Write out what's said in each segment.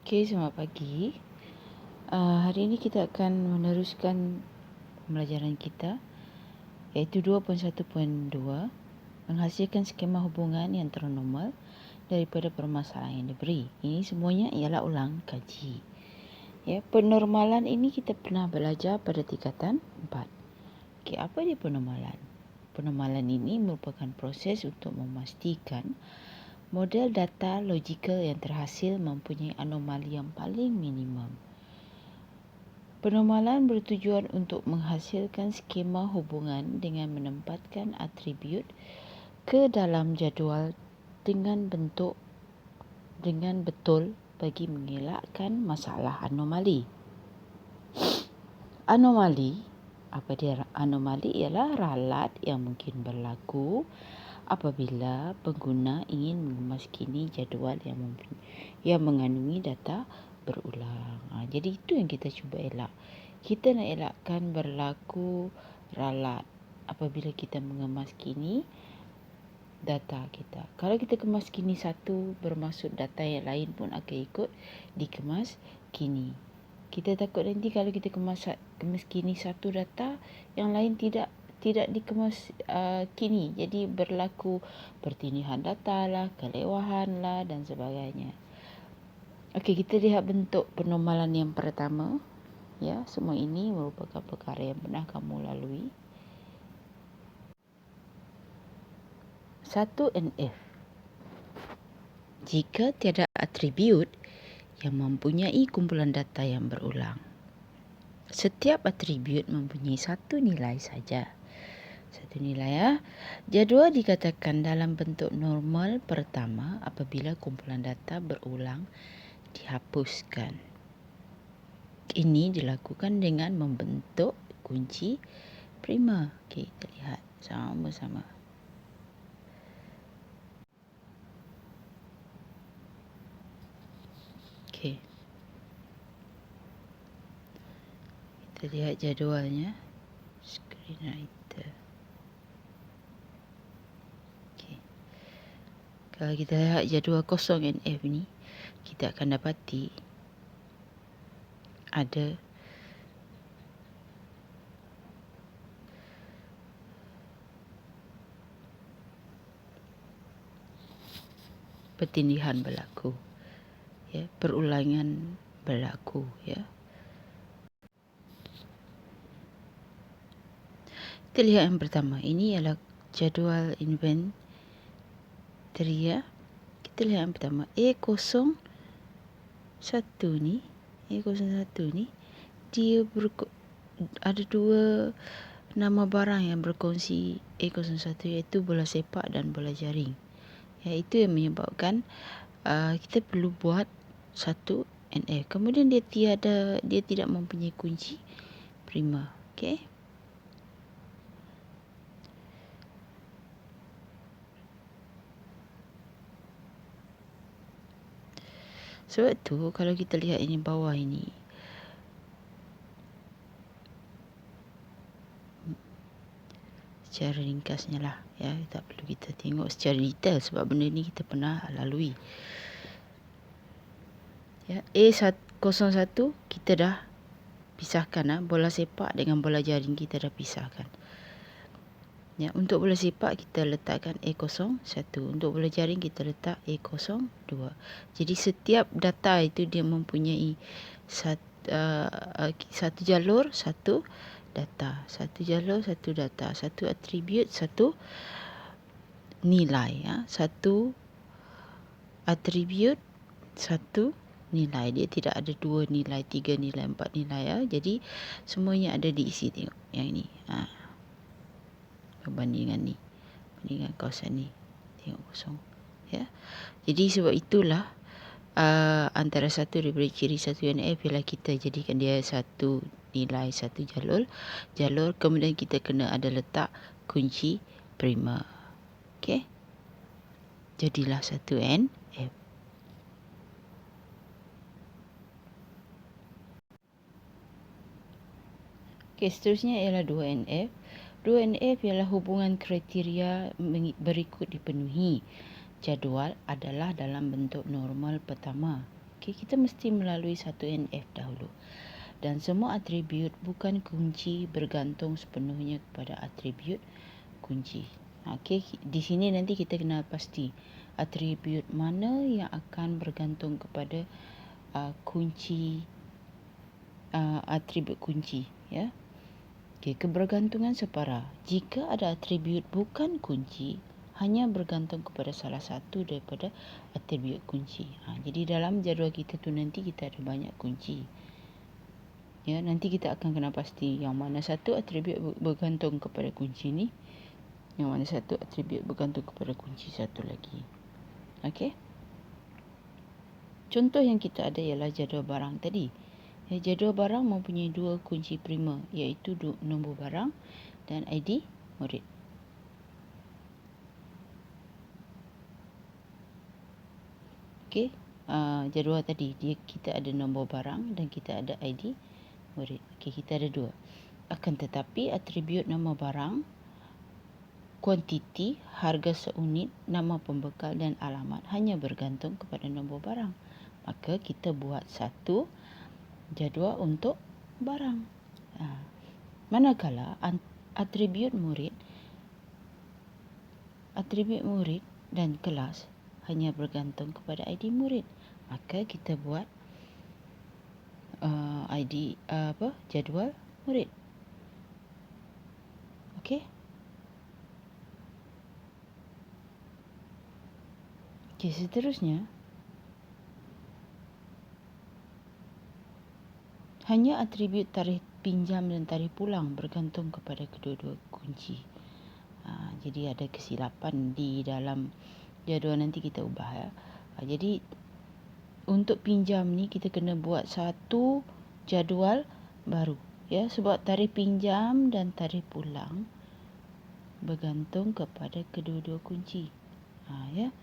Okey, selamat pagi. Hari ini kita akan meneruskan pembelajaran kita iaitu 2.1.2 menghasilkan skema hubungan yang ternormal daripada permasalahan yang diberi. Ini semuanya ialah ulang kaji. Ya, penormalan ini kita pernah belajar pada tingkatan 4. Okey, apa dia penormalan? Penormalan ini merupakan proses untuk memastikan model data logikal yang terhasil mempunyai anomali yang paling minimum. Penormalan bertujuan untuk menghasilkan skema hubungan dengan menempatkan atribut ke dalam jadual dengan betul bagi mengelakkan masalah anomali. Apa dia anomali? Ialah ralat yang mungkin berlaku apabila pengguna ingin mengemaskini jadual yang mengandungi data berulang. Jadi itu yang kita cuba elak. Kita nak elakkan berlaku ralat apabila kita mengemaskini data kita. Kalau kita kemaskini satu, bermaksud data yang lain pun akan ikut dikemaskini. Kita takut nanti kalau kita kemaskini satu data, yang lain tidak dikemas kini, jadi berlaku pertindihan data lah, kelewahan lah dan sebagainya. Okey, kita lihat bentuk penormalan yang pertama. Ya, semua ini merupakan perkara yang pernah kamu lalui. 1NF. Jika tiada atribut yang mempunyai kumpulan data yang berulang. Setiap atribut mempunyai satu nilai saja. Satu nilai ya. Jadual dikatakan dalam bentuk normal pertama apabila kumpulan data berulang dihapuskan. Ini dilakukan dengan membentuk kunci prima. Okey, kita lihat sama-sama. Okey. Kita lihat jadualnya. Screenwriter. Okey. Kalau kita lihat jadual kosong NF ni, kita akan dapati ada pertindihan berlaku. Ya, perulangan berlaku, ya. Kita lihat yang pertama. Ini ialah jadual inventory, ya. Kita lihat yang pertama. A01 ni. A01 ni. Dia ada dua nama barang yang berkongsi A01, iaitu bola sepak dan bola jaring. Ya, itu yang menyebabkan kita perlu buat satu NF. Kemudian dia tidak mempunyai kunci prima. Okey. Sebab tu kalau kita lihat ini bawah ini, secara ringkasnya lah, ya, tak perlu kita tengok secara detail sebab benda ni kita pernah lalui. Ya, A01 kita dah pisahkan, bola sepak dengan bola jaring kita dah pisahkan. Ya, untuk bola sepak kita letakkan A01, untuk bola jaring kita letak A02. Jadi setiap data itu dia mempunyai satu jalur, satu data, satu jalur, satu data, satu atribut, satu nilai, ya. Satu atribut, satu nilai. Dia tidak ada 2 nilai, 3 nilai, 4 nilai, ya. Jadi semuanya ada diisi. Tengok yang ini. Perbandingan ni, perbandingan kawasan ni, tengok kosong, ya. Jadi sebab itulah antara satu daripada ciri satu NF ialah kita jadikan dia satu nilai, satu jalur, kemudian kita kena ada letak kunci prima. Okey, jadilah satu NF. Okey, seterusnya ialah 2NF. 2NF ialah hubungan kriteria berikut dipenuhi. Jadual adalah dalam bentuk normal pertama. Okey, kita mesti melalui 1NF dahulu. Dan semua atribut bukan kunci bergantung sepenuhnya kepada atribut kunci. Okey, di sini nanti kita kena pasti atribut mana yang akan bergantung kepada kunci, atribut kunci, ya. Okey, kebergantungan separa. Jika ada atribut bukan kunci, hanya bergantung kepada salah satu daripada atribut kunci. Jadi dalam jadual kita tu nanti kita ada banyak kunci. Ya, nanti kita akan kena pasti yang mana satu atribut bergantung kepada kunci ni, yang mana satu atribut bergantung kepada kunci satu lagi. Okey. Contoh yang kita ada ialah jadual barang tadi. Ya, jadual barang mempunyai dua kunci prima, iaitu nombor barang dan ID murid. Okey, jadual tadi kita ada nombor barang dan kita ada ID murid. Okey, kita ada dua. Akan tetapi atribut nama barang, kuantiti, harga seunit, nama pembekal dan alamat hanya bergantung kepada nombor barang. Maka kita buat satu jadual untuk barang. Manakala atribut murid dan kelas hanya bergantung kepada ID murid, maka kita buat jadual murid. Okey. Okey, seterusnya hanya atribut tarikh pinjam dan tarikh pulang bergantung kepada kedua-dua kunci. Jadi ada kesilapan di dalam jadual, nanti kita ubah, ya. Jadi untuk pinjam ni kita kena buat satu jadual baru, ya, sebab tarikh pinjam dan tarikh pulang bergantung kepada kedua-dua kunci. Ya,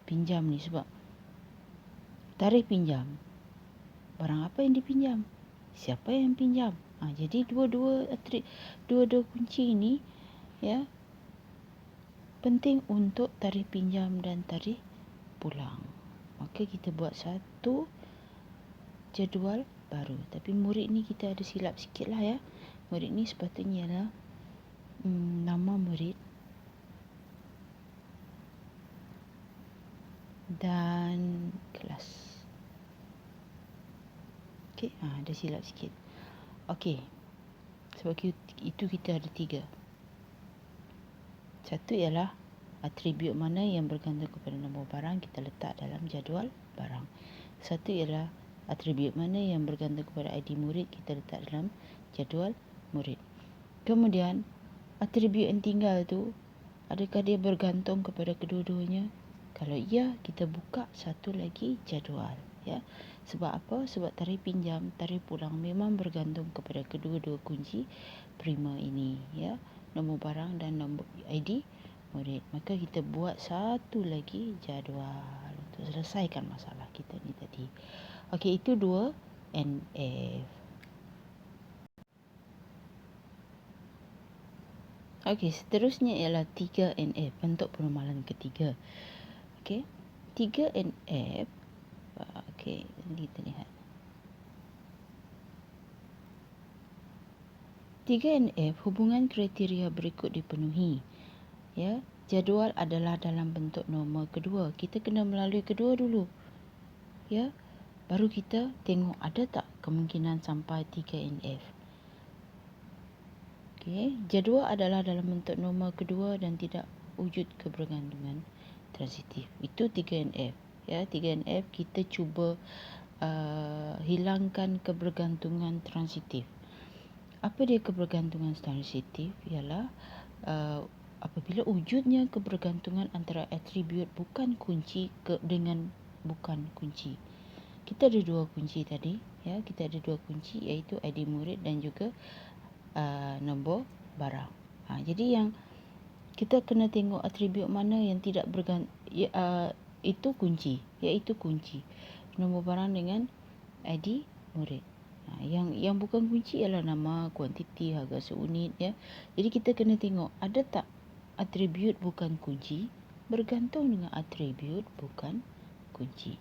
pinjam ni sebab tarikh pinjam, barang apa yang dipinjam, siapa yang pinjam. Jadi dua-dua kunci ini, ya, penting untuk tarikh pinjam dan tarikh pulang. Maka kita buat satu jadual baru. Tapi murid ni kita ada silap sikit lah, ya. Murid ni sepatutnya ialah nama murid dan kelas. Okey, ada silap sikit. Okey, sebab itu kita ada 3. Satu ialah atribut mana yang bergantung kepada nombor barang, kita letak dalam jadual barang. Satu ialah atribut mana yang bergantung kepada ID murid, kita letak dalam jadual murid. Kemudian atribut yang tinggal tu, adakah dia bergantung kepada kedua-duanya? Kalau iya, kita buka satu lagi jadual, ya. Sebab apa? Sebab tarikh pinjam, tarikh pulang memang bergantung kepada kedua-dua kunci prima ini, ya, nombor barang dan nombor ID murid. Maka kita buat satu lagi jadual untuk selesaikan masalah kita ni tadi. Okey, itu 2NF. Okey, seterusnya ialah 3NF, bentuk permohonan ketiga. Okey, 3NF. Okey, kita lihat. 3NF, hubungan kriteria berikut dipenuhi. Ya, jadual adalah dalam bentuk norma kedua. Kita kena melalui kedua dulu, ya. Baru kita tengok ada tak kemungkinan sampai 3NF. Okey, jadual adalah dalam bentuk norma kedua dan tidak wujud kebergantungan transitif. Itu 3NF. Ya, 3NF kita cuba hilangkan kebergantungan transitif. Apa dia kebergantungan transitif? Ialah apabila wujudnya kebergantungan antara atribut bukan kunci dengan bukan kunci. Kita ada dua kunci tadi, ya. Kita ada dua kunci, iaitu ID murid dan juga nombor barang. Jadi yang kita kena tengok atribut mana yang tidak itu kunci, iaitu kunci nombor barang dengan ID murid. Yang bukan kunci ialah nama, kuantiti, harga seunit, ya. Jadi kita kena tengok ada tak atribut bukan kunci bergantung dengan atribut bukan kunci.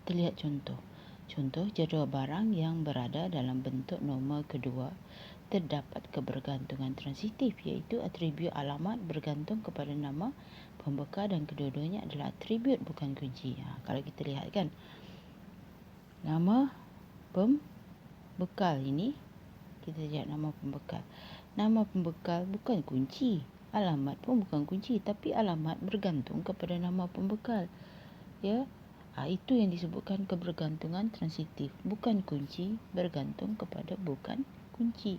Kita lihat contoh. Contoh, jadual barang yang berada dalam bentuk norma kedua terdapat kebergantungan transitif, iaitu atribut alamat bergantung kepada nama pembekal dan kedua-duanya adalah atribut bukan kunci. Kalau kita lihat kan, nama pembekal ini, kita lihat nama pembekal. Nama pembekal bukan kunci, alamat pun bukan kunci, tapi alamat bergantung kepada nama pembekal. Ya, itu yang disebutkan kebergantungan transitif. Bukan kunci bergantung kepada bukan kunci.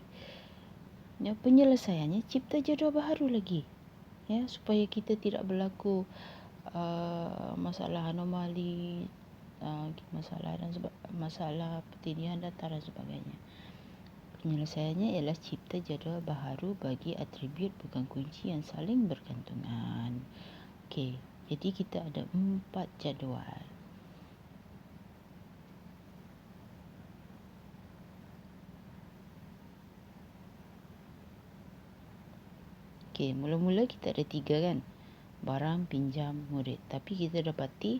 Ya, penyelesaiannya cipta jadual baharu lagi. Ya, supaya kita tidak berlaku masalah anomali, masalah pertinian data dan sebagainya. Penyelesaiannya ialah cipta jadual baharu bagi atribut bukan kunci yang saling bergantungan. Okey, jadi kita ada 4 jadual. Okey, mula-mula kita ada 3 kan. Barang, pinjam, murid. Tapi kita dapati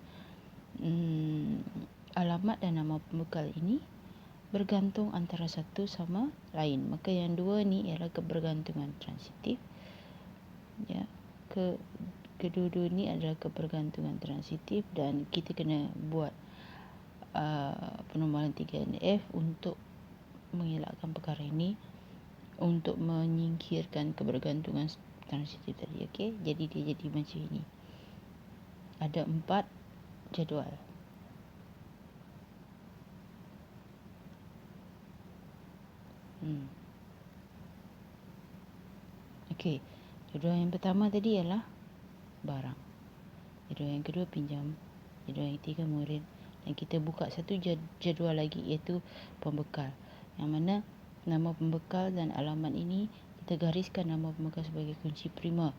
alamat dan nama pembekal ini bergantung antara satu sama lain. Maka yang dua ni ialah kebergantungan transitif. Ya, kedua-dua ni adalah kebergantungan transitif dan kita kena buat penormalan 3NF untuk mengelakkan perkara ini, untuk menyingkirkan kebergantungan transitif tadi. Okey, jadi dia jadi macam ini. Ada 4 jadual. Okey, jadual yang pertama tadi ialah barang. Jadual yang kedua pinjam. Jadual yang ketiga murid. Dan kita buka satu jadual lagi, iaitu pembekal. Yang mana nama pembekal dan alamat ini kita gariskan nama pembekal sebagai kunci prima.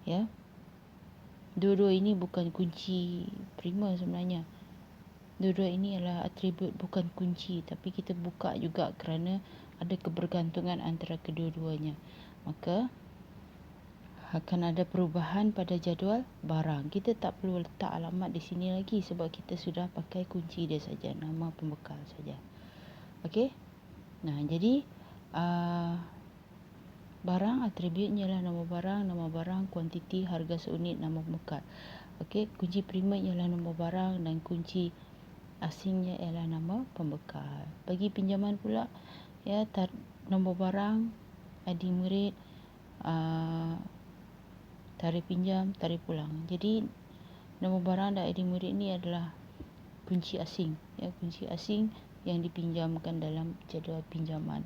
Ya. Dua-dua ini bukan kunci prima sebenarnya. Dua-dua ini adalah atribut bukan kunci, tapi kita buka juga kerana ada kebergantungan antara kedua-duanya. Maka akan ada perubahan pada jadual barang. Kita tak perlu letak alamat di sini lagi sebab kita sudah pakai kunci dia saja, nama pembekal saja. Okey. Nah, jadi barang atributnya ialah nama barang, kuantiti, harga seunit, nama pembekal. Okey, kunci prima ialah nama barang dan kunci asingnya ialah nama pembekal. Bagi pinjaman pula, ya, nombor barang, ID murid, tarikh pinjam, tarikh pulang. Jadi nombor barang dan ID murid ni adalah kunci asing, ya, kunci asing yang dipinjamkan dalam jadual pinjaman.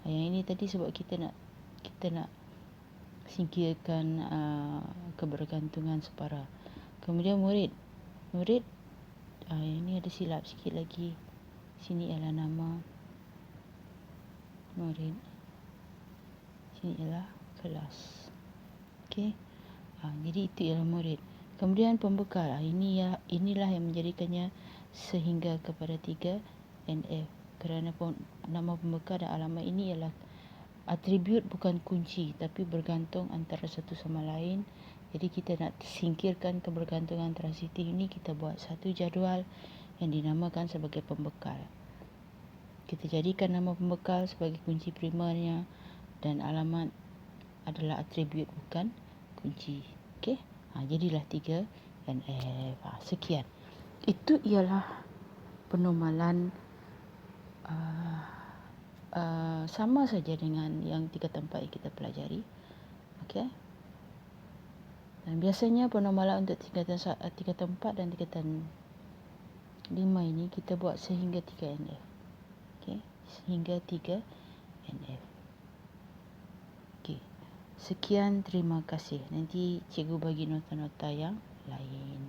Yang ini tadi sebab kita nak singkirkan kebergantungan separa. Kemudian murid, yang ini ada silap sikit lagi. Sini ialah nama murid, sini ialah kelas. Okey. Jadi itu ialah murid. Kemudian pembekal. Inilah yang menjadikannya sehingga kepada 3NF. Kerana nama pembekal dan alamat ini ialah atribut bukan kunci, tapi bergantung antara satu sama lain. Jadi kita nak singkirkan kebergantungan transitif ini, kita buat satu jadual yang dinamakan sebagai pembekal. Kita jadikan nama pembekal sebagai kunci primernya dan alamat adalah atribut bukan kunci. Okey. Jadilah 3NF. Sekian. Itu ialah penormalan sama saja dengan yang 3 tempat yang kita pelajari. Okey. Dan biasanya penormalan untuk tingkatan 3 tempat dan tingkatan 5 ini kita buat sehingga 3NF. Okey, sehingga 3NF. Okey. Sekian, terima kasih. Nanti cikgu bagi nota-nota yang lain.